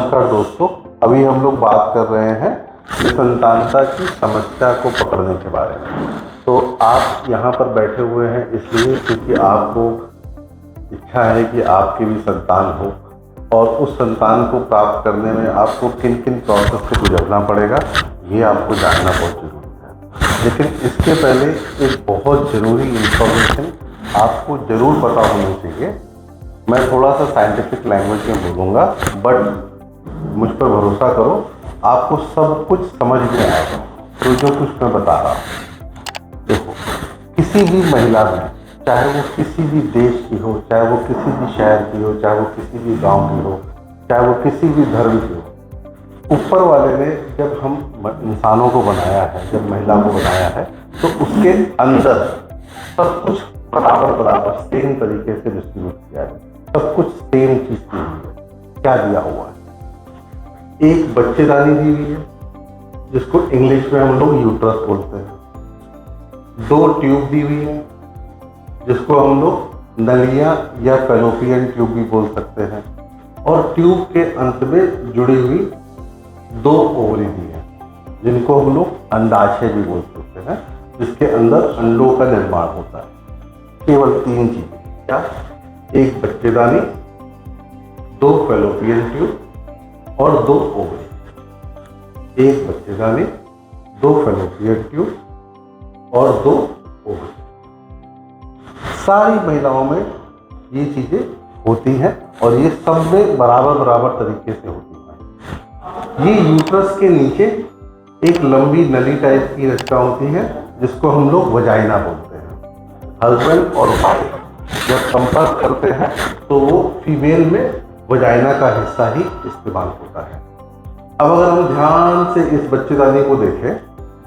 नमस्कार दोस्तों, अभी हम लोग बात कर रहे हैं संतानता की समस्या को पकड़ने के बारे में। तो आप यहाँ पर बैठे हुए हैं इसलिए क्योंकि आपको इच्छा है कि आपकी भी संतान हो और उस संतान को प्राप्त करने में आपको किन किन प्रोसेस से गुजरना पड़ेगा ये आपको जानना बहुत जरूरी है। लेकिन इसके पहले एक बहुत ज़रूरी इंफॉर्मेशन आपको ज़रूर पता होनी चाहिए। मैं थोड़ा सा साइंटिफिक लैंग्वेज में बोलूँगा, बट मुझ पर भरोसा करो, आपको सब कुछ समझ में आएगा। तो जो कुछ मैं बता रहा हूँ, देखो, किसी भी महिला में, चाहे वो किसी भी देश की हो, चाहे वो किसी भी शहर की हो, चाहे वो किसी भी गांव की हो, चाहे वो किसी भी धर्म की हो, ऊपर वाले ने जब हम इंसानों को बनाया है, जब महिला को बनाया है, तो उसके अंदर सब कुछ बराबर सेम तरीके से डिस्ट्रीब्यूट किया है। सब कुछ सेम चीज की हुई है। क्या दिया हुआ है? एक बच्चेदानी दी हुई है जिसको इंग्लिश में हम लोग यूट्रस बोलते हैं। 2 ट्यूब दी हुई है जिसको हम लोग नलियां या फैलोपियन ट्यूब भी बोल सकते हैं। और ट्यूब के अंत में जुड़ी हुई 2 ओवरी दी है जिनको हम लोग अंडाशय भी बोल सकते हैं, जिसके अंदर अंडों का निर्माण होता है। केवल 3 चीजें, क्या? एक बच्चेदानी, 2 फैलोपियन ट्यूब और 2 ओवरी। एक बच्चेदानी, 2 फैलोपियन ट्यूब और 2 ओवरी। सारी महिलाओं में ये चीजें होती हैं और ये सब में बराबर तरीके से होती हैं। ये यूट्रस के नीचे एक लंबी नली टाइप की रचना होती है जिसको हम लोग वजाइना बोलते हैं। हस्बैंड और वाइफ जब संपर्क करते हैं तो वो फीमेल में वजाइना का हिस्सा ही इस्तेमाल होता है। अब अगर हम ध्यान से इस बच्चेदानी को देखें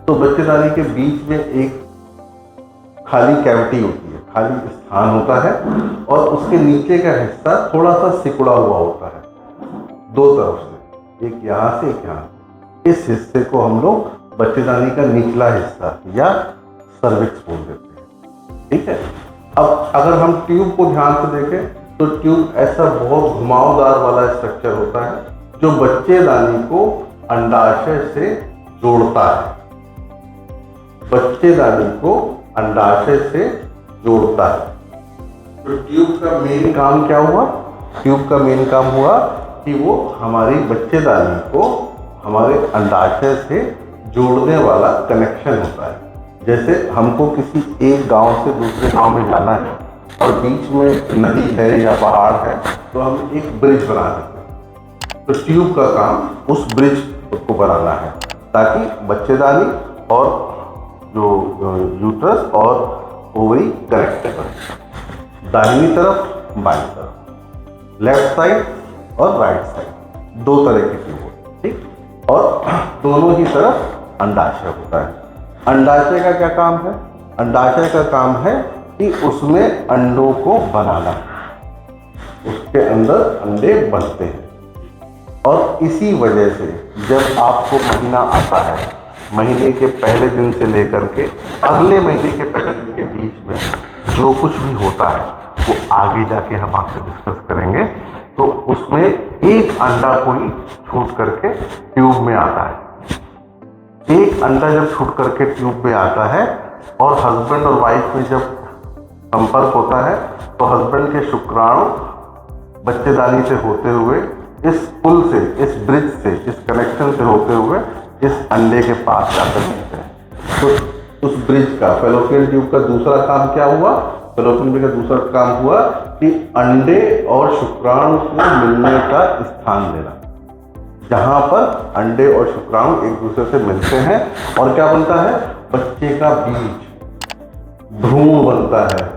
तो बच्चेदानी के बीच में एक खाली कैविटी होती है, खाली स्थान होता है और उसके नीचे का हिस्सा थोड़ा सा सिकुड़ा हुआ होता है 2 तरफ से, एक यहाँ से एक यहाँ से। इस हिस्से को हम लोग बच्चेदानी का निचला हिस्सा या सर्विक्स बोल देते हैं। ठीक है। अब अगर हम ट्यूब को ध्यान से देखें तो ट्यूब ऐसा बहुत घुमावदार वाला स्ट्रक्चर होता है जो बच्चेदानी को अंडाशय से जोड़ता है। बच्चेदानी को अंडाशय से जोड़ता है। तो ट्यूब का मेन काम क्या हुआ? ट्यूब का मेन काम हुआ कि वो हमारी बच्चेदानी को हमारे अंडाशय से जोड़ने वाला कनेक्शन होता है। जैसे हमको किसी एक गांव से दूसरे गांव में जाना है और बीच में नदी है या पहाड़ है तो हम एक ब्रिज बना देते हैं। तो ट्यूब का काम उस ब्रिज को बनाना है ताकि बच्चेदानी और जो यूट्रस और ओवरी कनेक्ट करें। दाहिनी तरफ, बाईं तरफ, लेफ्ट साइड और राइट साइड, 2 तरह की ट्यूब होती है। ठीक। और दोनों ही तरफ अंडाशय होता है। अंडाशय का क्या काम है? अंडाशय का काम है कि उसमें अंडों को बनाना, उसके अंदर अंडे बनते हैं। और इसी वजह से जब आपको महीना आता है, महीने के पहले दिन से लेकर के अगले महीने के पहले दिन के बीच में जो कुछ भी होता है वो आगे जाके हम आपसे डिस्कस करेंगे। तो उसमें एक अंडा कोई छूट करके ट्यूब में आता है। एक अंडा जब छूट करके ट्यूब में आता है और हस्बैंड और वाइफ में जब संपर्क होता है तो हस्बैंड के शुक्राणु बच्चेदानी से होते हुए इस पुल से, इस ब्रिज से, इस कनेक्शन से होते हुए इस अंडे के पास जाकर मिलते हैं। तो उस ब्रिज का, फैलोपियन ट्यूब का दूसरा काम क्या हुआ? फैलोपियन ट्यूब का दूसरा काम हुआ कि अंडे और शुक्राणु को मिलने का स्थान देना, जहां पर अंडे और शुक्राणु एक दूसरे से मिलते हैं और क्या बनता है? बच्चे का बीज, भ्रूण बनता है।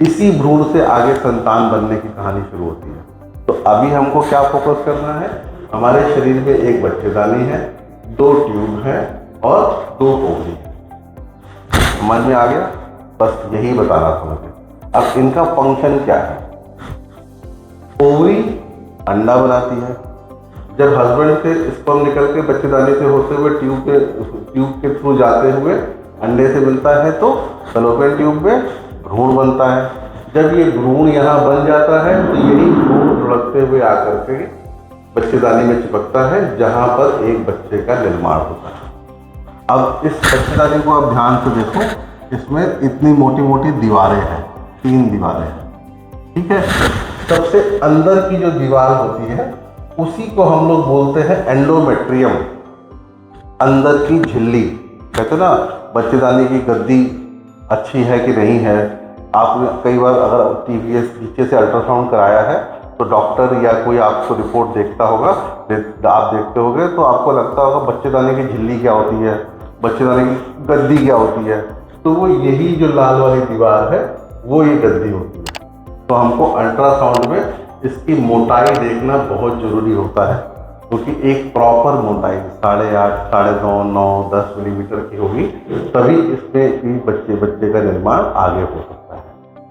इसी भ्रूण से आगे संतान बनने की कहानी शुरू होती है। तो अभी हमको क्या फोकस करना है? हमारे शरीर में एक बच्चेदानी है, 2 ट्यूब है और 2 ओवरी है। समझ में आ गया? बस यही बताना था मुझे। अब इनका फंक्शन क्या है? ओवरी अंडा बनाती है। जब हस्बैंड से स्पर्म निकल के बच्चेदानी से होते हुए ट्यूब के थ्रू जाते हुए अंडे से मिलता है तो फैलोपियन ट्यूब में भ्रूण बनता है। जब ये भ्रूण यहाँ बन जाता है तो यही भ्रूण लुढ़कते हुए आकर के बच्चेदानी में चिपकता है जहाँ पर एक बच्चे का निर्माण होता है। अब इस बच्चेदानी को आप ध्यान से देखो, इसमें इतनी मोटी मोटी दीवारें हैं, 3 दीवारें हैं, ठीक है। सबसे अंदर की जो दीवार होती है उसी को हम लोग बोलते हैं एंडोमेट्रियम, अंदर की झिल्ली। कहते हैं ना बच्चेदानी की गद्दी अच्छी है कि नहीं है। आपने कई बार अगर नीचे से अल्ट्रासाउंड कराया है तो डॉक्टर या कोई आपको रिपोर्ट देखता होगा, आप देखते होंगे तो आपको लगता होगा बच्चेदानी की झिल्ली क्या होती है, बच्चेदानी की गद्दी क्या होती है। तो वो यही जो लाल वाली दीवार है वो ये गद्दी होती है। तो हमको अल्ट्रासाउंड में इसकी मोटाई देखना बहुत ज़रूरी होता है, क्योंकि एक प्रॉपर मोटाई 8.5, 9.5, 9, 10 मिलीमीटर की होगी, तभी इसमें भी बच्चे का निर्माण आगे हो सकता है।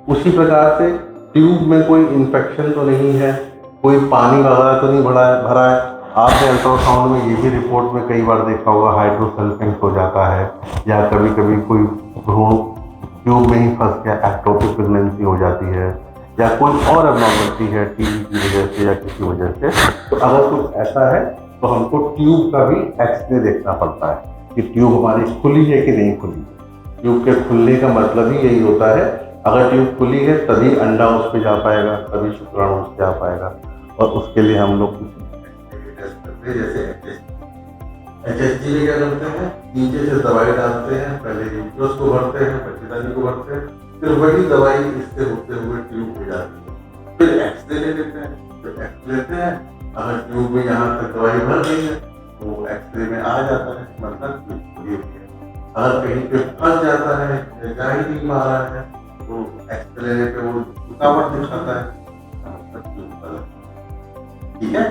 उसी प्रकार से ट्यूब में कोई इन्फेक्शन तो नहीं है, कोई पानी वगैरह तो नहीं भरा है। आपने अल्ट्रासाउंड में ये भी रिपोर्ट में कई बार देखा होगा हाइड्रोसल्फेंस हो जाता है, या कभी कभी कोई भ्रूण ट्यूब में ही फंस गया, एक्टोपिक प्रेगनेंसी हो जाती है, या कोई और एबनॉर्मलिटी है टीबी की वजह से या किसी वजह से। तो अगर कुछ ऐसा है तो हमको ट्यूब का भी एक्सरे देखना पड़ता है कि ट्यूब हमारी खुली है कि नहीं खुली। ट्यूब के खुलने का मतलब ही यही होता है, अगर ट्यूब खुली है तभी अंडा उस पर जा पाएगा, तभी शुक्राणु उस पर जा पाएगा। और उसके लिए हम लोग कुछ टेस्ट करते हैं, जैसे HSG में क्या करते हैं, नीचे से दवाई डालते हैं, पहले यूट्रस को भरते हैं, बच्चेदानी को भरते हैं, फिर वही दवाई इससे होते हुए ट्यूब में जाती है। फिर एक्सरे ले लेते हैं, फिर एक्सरे लेते हैं, अगर ट्यूब में यहाँ तक दवाई भर गई है तो एक्सरे में आ जाता है, मतलब ट्यूब खुली हुई है। अगर कहीं पे फंस जाता है या जा ही नहीं पा रहा है तो एक्सरे लेने पे वो रुकावट दिखाता है, ठीक है।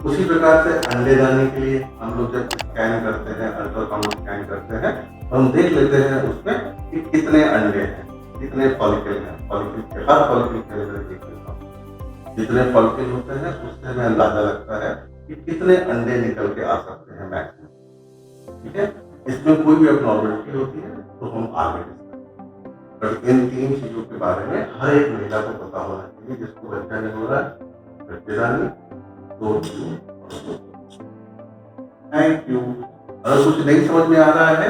उसी प्रकार से अंडेदानी के लिए हम लोग जब स्कैन करते हैं, अल्ट्रासाउंड स्कैन करते हैं, तो हम देख लेते हैं उसमें कि कितने अंडे हैं, कितने फॉलिकल हैं। फॉलिकल के हर फॉलिकल के अंदर देख लेता हूँ, जितने फॉलिकल होते हैं उससे हमें अंदाजा लगता है कि कितने अंडे निकल के आ सकते हैं मैक्सिमम, ठीक है। इसमें कोई भी एबनॉर्मलिटी होती है तो हम आगे पर इन 3 चीजों के बारे में हर एक महिला को पता होना चाहिए, जिसको बच्चा नहीं हो रहा है, बच्चेदानी, थैंक यू। अगर कुछ नहीं समझ में आ रहा है